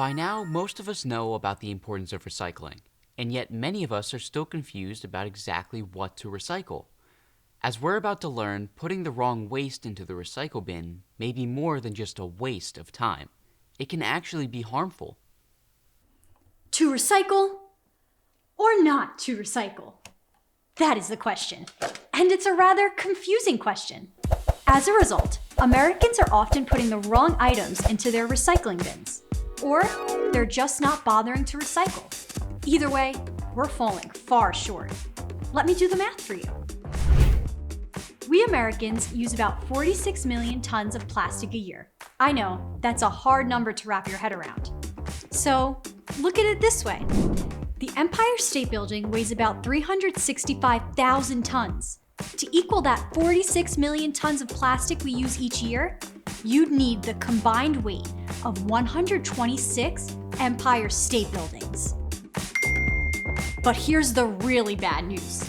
By now, most of us know about the importance of recycling, and yet many of us are still confused about exactly what to recycle. As we're about to learn, putting the wrong waste into the recycle bin may be more than just a waste of time. It can actually be harmful. To recycle or not to recycle? That is the question. And it's a rather confusing question. As a result, Americans are often putting the wrong items into their recycling bins. Or they're just not bothering to recycle. Either way, we're falling far short. Let me do the math for you. We Americans use about 46 million tons of plastic a year. I know, that's a hard number to wrap your head around. So, look at it this way. The Empire State Building weighs about 365,000 tons. To equal that 46 million tons of plastic we use each year, you'd need the combined weight of 126 Empire State Buildings. But here's the really bad news.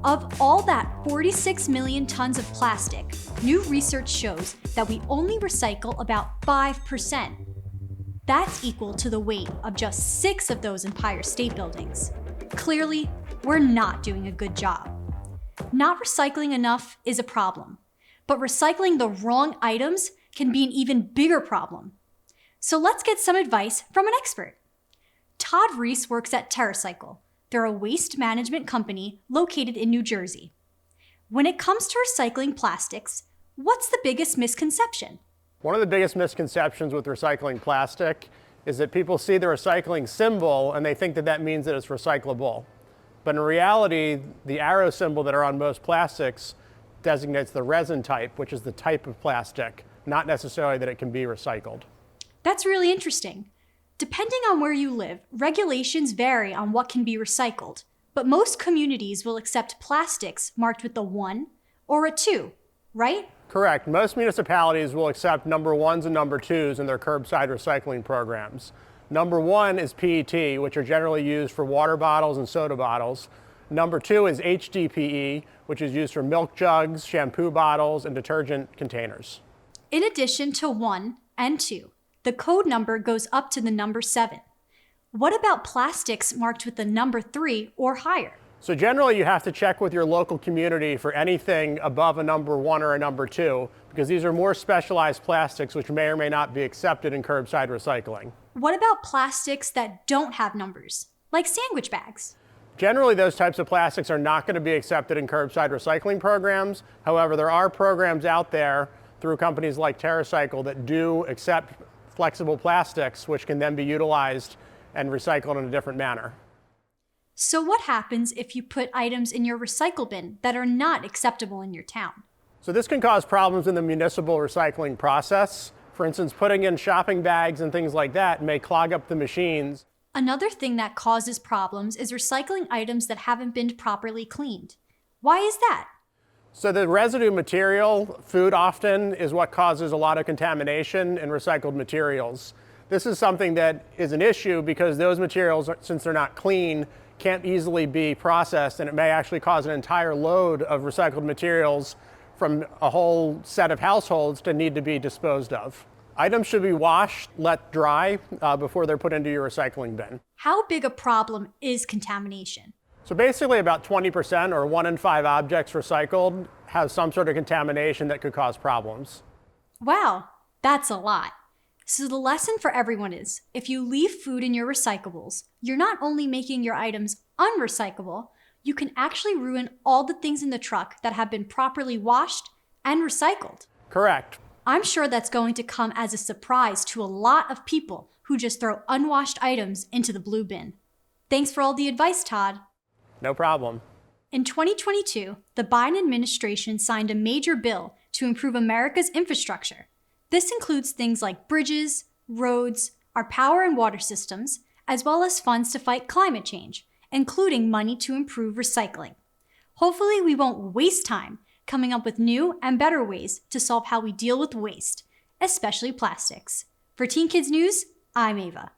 Of all that 46 million tons of plastic, new research shows that we only recycle about 5%. That's equal to the weight of just 6 of those Empire State Buildings. Clearly, we're not doing a good job. Not recycling enough is a problem, but recycling the wrong items can be an even bigger problem. So let's get some advice from an expert. Todd Reese works at TerraCycle. They're a waste management company located in New Jersey. When it comes to recycling plastics, what's the biggest misconception? One of the biggest misconceptions with recycling plastic is that people see the recycling symbol and they think that that means that it's recyclable. But in reality, the arrow symbol that are on most plastics designates the resin type, which is the type of plastic, not necessarily that it can be recycled. That's really interesting. Depending on where you live, regulations vary on what can be recycled, but most communities will accept plastics marked with a 1 or a 2, right? Correct. Most municipalities will accept number 1s and number 2s in their curbside recycling programs. Number 1 is PET, which are generally used for water bottles and soda bottles. Number 2 is HDPE, which is used for milk jugs, shampoo bottles, and detergent containers. In addition to 1 and 2, the code number goes up to the number 7. What about plastics marked with the number 3 or higher? So generally you have to check with your local community for anything above a number 1 or a number 2, because these are more specialized plastics which may or may not be accepted in curbside recycling. What about plastics that don't have numbers, like sandwich bags? Generally, those types of plastics are not going to be accepted in curbside recycling programs. However, there are programs out there through companies like TerraCycle that do accept flexible plastics, which can then be utilized and recycled in a different manner. So what happens if you put items in your recycle bin that are not acceptable in your town? So this can cause problems in the municipal recycling process. For instance, putting in shopping bags and things like that may clog up the machines. Another thing that causes problems is recycling items that haven't been properly cleaned. Why is that? So the residue material, food often, is what causes a lot of contamination in recycled materials. This is something that is an issue because those materials, since they're not clean, can't easily be processed, and it may actually cause an entire load of recycled materials from a whole set of households to need to be disposed of. Items should be washed, let dry before they're put into your recycling bin. How big a problem is contamination? So basically about 20% or 1 in 5 objects recycled have some sort of contamination that could cause problems. Wow, that's a lot. So the lesson for everyone is, if you leave food in your recyclables, you're not only making your items unrecyclable, you can actually ruin all the things in the truck that have been properly washed and recycled. Correct. I'm sure that's going to come as a surprise to a lot of people who just throw unwashed items into the blue bin. Thanks for all the advice, Todd. No problem. In 2022, the Biden administration signed a major bill to improve America's infrastructure. This includes things like bridges, roads, our power and water systems, as well as funds to fight climate change, including money to improve recycling. Hopefully, we won't waste time coming up with new and better ways to solve how we deal with waste, especially plastics. For Teen Kids News, I'm Ava.